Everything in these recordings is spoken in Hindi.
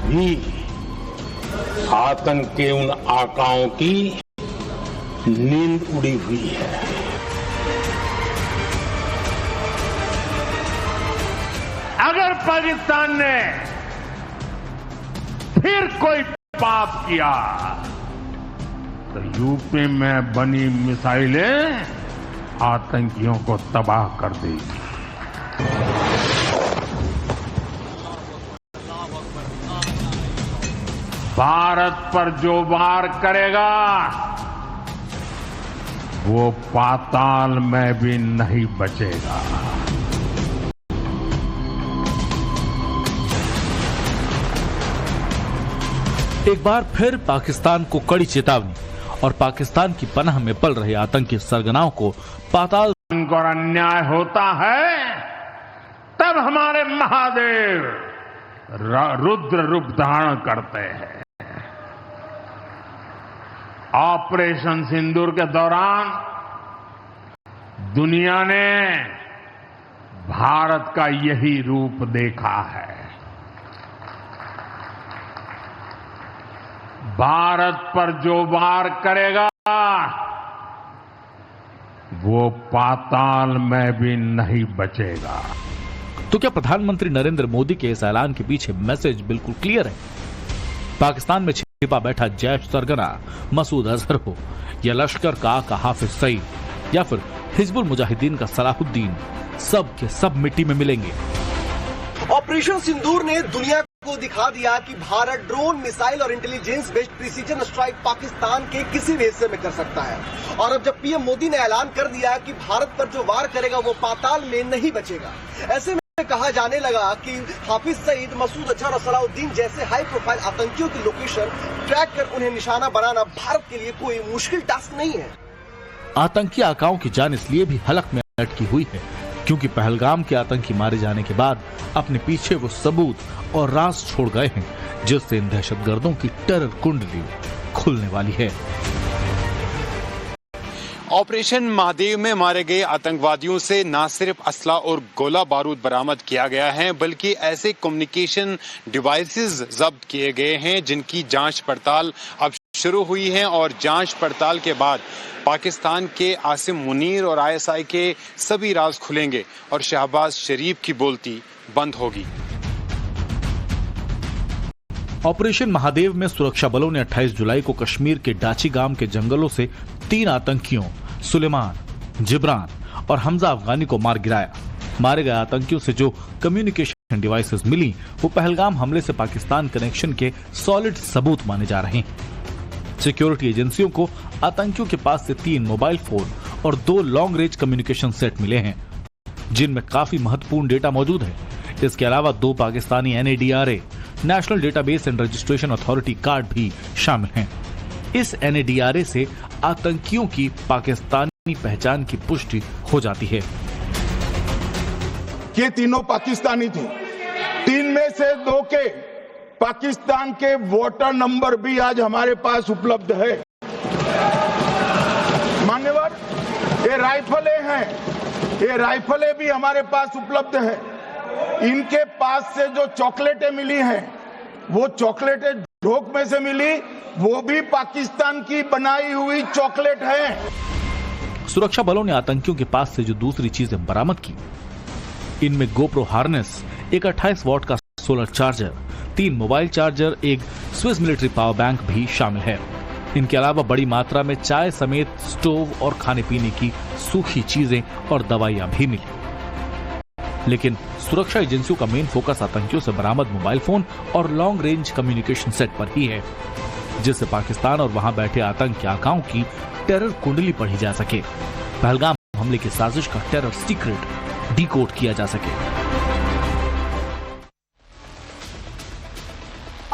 भी आतंक के उन आकाओं की नींद उड़ी हुई है। अगर पाकिस्तान ने फिर कोई पाप किया तो यूपी में बनी मिसाइलें आतंकियों को तबाह कर देगी। भारत पर जो वार करेगा वो पाताल में भी नहीं बचेगा। एक बार फिर पाकिस्तान को कड़ी चेतावनी और पाकिस्तान की पनाह में पल रहे आतंकी सरगनाओं को पाताल और अन्याय होता है तब हमारे महादेव रुद्र रूप धारण करते हैं। ऑपरेशन सिंदूर के दौरान दुनिया ने भारत का यही रूप देखा है। भारत पर जो वार करेगा वो पाताल में भी नहीं बचेगा। तो क्या प्रधानमंत्री नरेंद्र मोदी के इस ऐलान के पीछे मैसेज बिल्कुल क्लियर है? पाकिस्तान में छिपा बैठा जैश सरगना मसूद अजहर हो या लश्कर का हाफिज सईद या फिर हिजबुल मुजाहिदीन का सलाहुद्दीन, सब के सब मिट्टी में मिलेंगे। ऑपरेशन सिंदूर ने दुनिया को दिखा दिया कि भारत ड्रोन, मिसाइल और intelligence based precision strike Pakistan के किसी भी हिस्से में कर सकता है। और अब जब पीएम मोदी ने ऐलान कर दिया कि भारत पर जो वार करेगा वो पाताल में नहीं बचेगा, ऐसे में कहा जाने लगा कि हाफिज सईद, मसूद अजहर और सलाहुद्दीन जैसे हाई प्रोफाइल आतंकियों की लोकेशन ट्रैक कर उन्हें निशाना बनाना भारत के लिए कोई मुश्किल टास्क नहीं है। आतंकी आकाओं की जान इसलिए भी हलक में अटकी हुई है क्योंकि पहलगाम के आतंकी मारे जाने के बाद अपने पीछे वो सबूत और राज छोड़ गए हैं जिससे इन दहशतगर्दों की टेरर कुंडली खुलने वाली है। ऑपरेशन महादेव में मारे गए आतंकवादियों से न सिर्फ असला और गोला बारूद बरामद किया गया है बल्कि ऐसे कम्युनिकेशन डिवाइसेस जब्त किए गए हैं जिनकी जांच पड़ताल अब शुरू हुई है और जांच पड़ताल के बाद पाकिस्तान के आसिम मुनीर और आईएसआई के सभी राज खुलेंगे और शहबाज शरीफ की बोलती बंद होगी। ऑपरेशन महादेव में सुरक्षा बलों ने 28 जुलाई को कश्मीर के डाची गांव के जंगलों से 3 आतंकियों सुलेमान, जिब्रान और हमजा अफगानी को मार गिराया। मारे गए आतंकियों से जो कम्युनिकेशन डिवाइसेस मिली वो पहलगाम हमले से पाकिस्तान कनेक्शन के सॉलिड सबूत माने जा रहे हैं। सिक्योरिटी एजेंसियों को आतंकियों के पास से 3 मोबाइल फोन और 2 लॉन्ग रेंज कम्युनिकेशन सेट मिले हैं जिनमें काफी महत्वपूर्ण डेटा मौजूद है। इसके अलावा 2 Pakistani NADRA national database and registration authority card भी शामिल हैं। इस NADRA से आतंकियों की पाकिस्तानी पहचान की पुष्टि हो जाती है। ये तीनों पाकिस्तानी थे। 3 में से 2 के पाकिस्तान के वोटर नंबर भी आज हमारे पास उपलब्ध है। मान्यवर, ये राइफलें हैं, ये राइफलें भी हमारे पास उपलब्ध है। इनके पास से जो चॉकलेटें मिली हैं वो चॉकलेटें ढोक में से मिली, वो भी पाकिस्तान की बनाई हुई चॉकलेट है। सुरक्षा बलों ने आतंकियों के पास से जो दूसरी चीजें बरामद की इनमें गोप्रो हार्नेस, एक 28 वॉट का सोलर चार्जर, 3 मोबाइल चार्जर, एक स्विस मिलिट्री पावर बैंक भी शामिल है। इनके अलावा बड़ी मात्रा में चाय समेत स्टोव और खाने पीने की सूखी चीजें और दवाइयां भी मिली। लेकिन सुरक्षा एजेंसियों का मेन फोकस आतंकियों से बरामद मोबाइल फोन और लॉन्ग रेंज कम्युनिकेशन सेट पर ही है जिससे पाकिस्तान और वहां बैठे आतंकी आकाओं की टेरर कुंडली पढ़ी जा सके, पहलगाम हमले की साजिश का टेरर सीक्रेट डिकोड किया जा सके।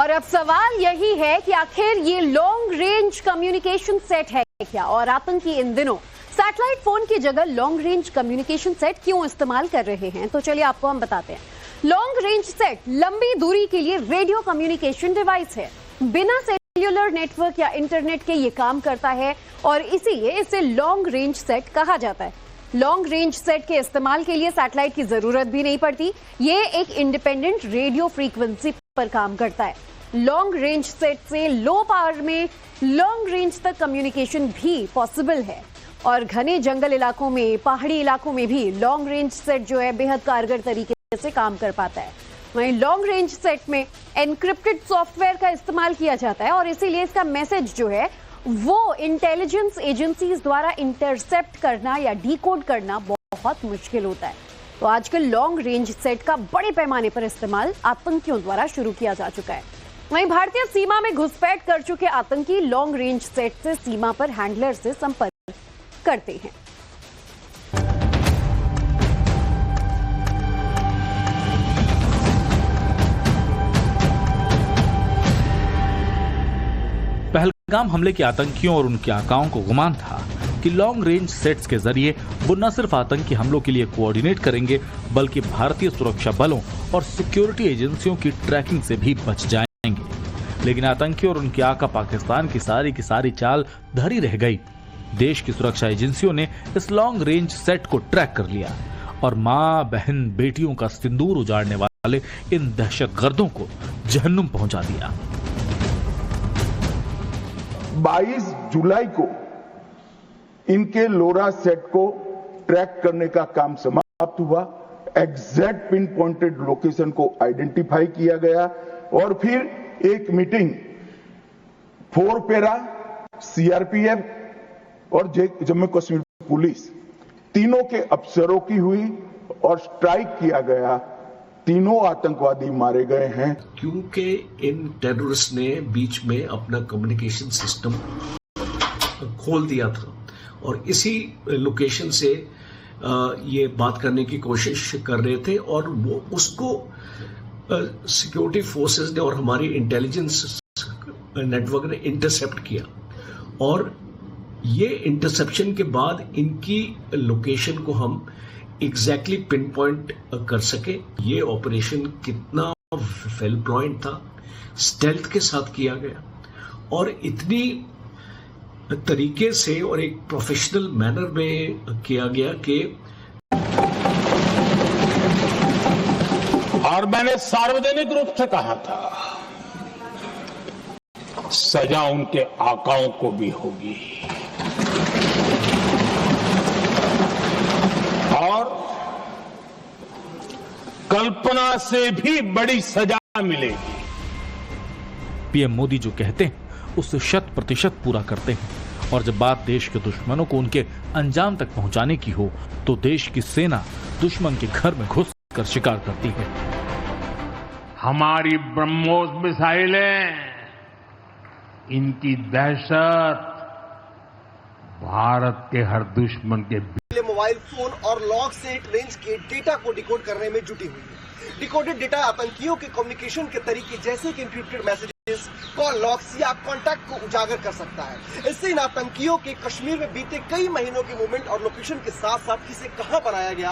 और अब सवाल यही है कि आखिर ये लॉन्ग रेंज कम्युनिकेशन सेट है क्या और आतंकी इन दिनों सैटेलाइट फोन की जगह लॉन्ग रेंज कम्युनिकेशन सेट क्यों इस्तेमाल कर रहे हैं? तो चलिए आपको हम बताते हैं। लॉन्ग रेंज सेट लंबी दूरी के लिए रेडियो कम्युनिकेशन डिवाइस है। बिना सेल्यूलर नेटवर्क या इंटरनेट के ये काम करता है और इसीलिए इसे लॉन्ग रेंज सेट कहा जाता है। लॉन्ग रेंज सेट के इस्तेमाल के लिए सैटेलाइट की जरूरत भी नहीं पड़ती। ये एक इंडिपेंडेंट रेडियो फ्रीक्वेंसी पर काम करता है। लॉन्ग रेंज सेट से लो पावर में लॉन्ग रेंज तक कम्युनिकेशन भी पॉसिबल है और घने जंगल इलाकों में, पहाड़ी इलाकों में भी लॉन्ग रेंज सेट जो है बेहद कारगर तरीके से काम कर पाता है। वहीं लॉन्ग रेंज सेट में एनक्रिप्टेड सॉफ्टवेयर का इस्तेमाल किया जाता है और इसीलिए इसका मैसेज जो है वो इंटेलिजेंस एजेंसीज द्वारा इंटरसेप्ट करना या डीकोड करना बहुत मुश्किल होता है। तो आजकल लॉन्ग रेंज सेट का बड़े पैमाने पर इस्तेमाल आतंकियों द्वारा शुरू किया जा चुका है। वहीं भारतीय सीमा में घुसपैठ कर चुके आतंकी लॉन्ग रेंज सेट से सीमा पर हैंडलर से संपर्क करते हैं। पहलगाम हमले के आतंकियों और उनके आकाओं को गुमान था कि लॉन्ग रेंज सेट्स के जरिए वो न सिर्फ आतंकी हमलों के लिए कोऑर्डिनेट करेंगे बल्कि भारतीय सुरक्षा बलों और सिक्योरिटी एजेंसियों की ट्रैकिंग से भी बच जाएंगे। लेकिन आतंकियों और उनके आका पाकिस्तान की सारी चाल धरी रह गई। देश की सुरक्षा एजेंसियों ने इस लॉन्ग रेंज सेट को ट्रैक कर लिया और मां, बहन, बेटियों का सिंदूर उजाड़ने वाले इन दहशतगर्दों को जहन्नुम पहुंचा दिया। 22 जुलाई को इनके लोरा सेट को ट्रैक करने का काम समाप्त हुआ। एग्जैक्ट पिन पॉइंटेड लोकेशन को आइडेंटिफाई किया गया और फिर एक मीटिंग 4 पैरा, सीआरपीएफ और जम्मू कश्मीर पुलिस तीनों के अफसरों की हुई और स्ट्राइक किया गया। तीनों आतंकवादी मारे गए हैं। क्योंकि इन टेररिस्ट ने बीच में अपना कम्युनिकेशन सिस्टम खोल दिया था और इसी लोकेशन से ये बात करने की कोशिश कर रहे थे और वो उसको सिक्योरिटी फोर्सेस ने और हमारी इंटेलिजेंस नेटवर्क ने इंटरसेप्ट किया और ये इंटरसेप्शन के बाद इनकी लोकेशन को हम एग्जैक्टली पिन पॉइंट कर सके। ये ऑपरेशन कितना वेल प्लान्ड था, स्टेल्थ के साथ किया गया और इतनी तरीके से और एक प्रोफेशनल मैनर में किया गया कि और मैंने सार्वजनिक रूप से कहा था सजा उनके आकाओं को भी होगी और कल्पना से भी बड़ी सजा मिलेगी। पीएम मोदी जो कहते हैं उसे 100% पूरा करते हैं और जब बात देश के दुश्मनों को उनके अंजाम तक पहुंचाने की हो तो देश की सेना दुश्मन के घर में घुसकर शिकार करती है। हमारी ब्रह्मोस मिसाइलें, इनकी दहशत भारत के हर दुश्मन के मोबाइल फोन और लॉन्ग सेट रेंज के डेटा को डिकोड करने में जुटी हुई है। डिकोडेड डेटा आतंकियों के कम्युनिकेशन के तरीके जैसे कि एन्क्रिप्टेड मैसेजेस, कॉल लॉग्स या कॉन्टैक्ट को उजागर कर सकता है। इससे इन आतंकियों के कश्मीर में बीते कई महीनों के मूवमेंट और लोकेशन के साथ साथ किसे कहां बनाया गया